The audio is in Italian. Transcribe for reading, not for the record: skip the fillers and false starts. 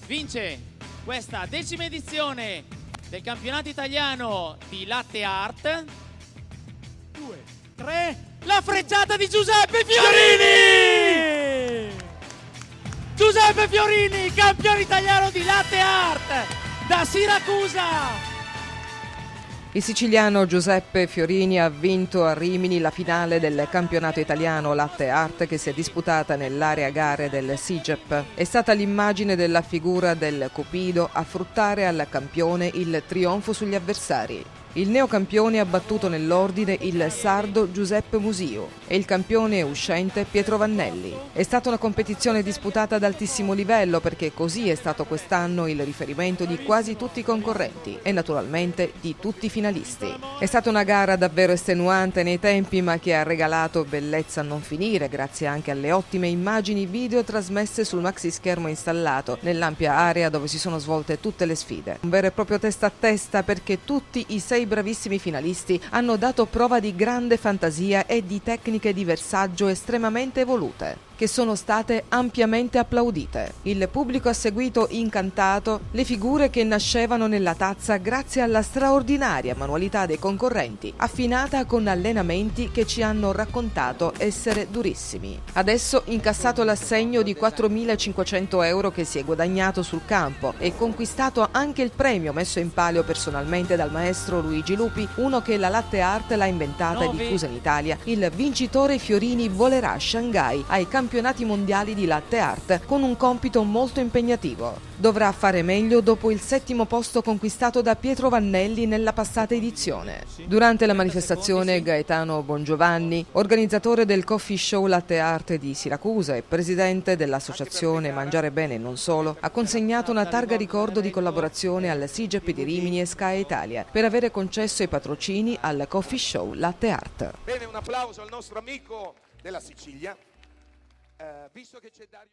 vince questa 10ª edizione del campionato italiano di latte art. 2, 3, la frecciata di Giuseppe Fiorini! Giuseppe Fiorini, campione italiano di latte art da Siracusa! Il siciliano Giuseppe Fiorini ha vinto a Rimini la finale del campionato italiano latte art che si è disputata nell'area gare del SIGEP. È stata l'immagine della figura del Cupido a fruttare al campione il trionfo sugli avversari. Il neocampione ha battuto nell'ordine il sardo Giuseppe Musio e il campione uscente Pietro Vannelli. È stata una competizione disputata ad altissimo livello perché così è stato quest'anno il riferimento di quasi tutti i concorrenti e naturalmente di tutti i finalisti. È stata una gara davvero estenuante nei tempi ma che ha regalato bellezza a non finire grazie anche alle ottime immagini video trasmesse sul maxi schermo installato nell'ampia area dove si sono svolte tutte le sfide. Un vero e proprio testa a testa perché tutti i 6 bravissimi finalisti hanno dato prova di grande fantasia e di tecniche di versaggio estremamente evolute, che sono state ampiamente applaudite. Il pubblico ha seguito incantato le figure che nascevano nella tazza grazie alla straordinaria manualità dei concorrenti, affinata con allenamenti che ci hanno raccontato essere durissimi. Adesso incassato l'assegno di 4.500 euro che si è guadagnato sul campo e conquistato anche il premio messo in palio personalmente dal maestro Luigi Lupi, uno che la latte art l'ha inventata e diffusa in Italia, il vincitore Fiorini volerà a Shanghai ai campionati mondiali di latte art con un compito molto impegnativo. Dovrà fare meglio dopo il 7° posto conquistato da Pietro Vannelli nella passata edizione. Durante la manifestazione Gaetano Bongiovanni, organizzatore del Coffee Show Latte Art di Siracusa e presidente dell'associazione Mangiare Bene e non solo, ha consegnato una targa ricordo di collaborazione al SIGEP di Rimini e Sky Italia per avere concesso i patrocini al Coffee Show Latte Art. Bene, un applauso al nostro amico della Sicilia. Visto che c'è Dario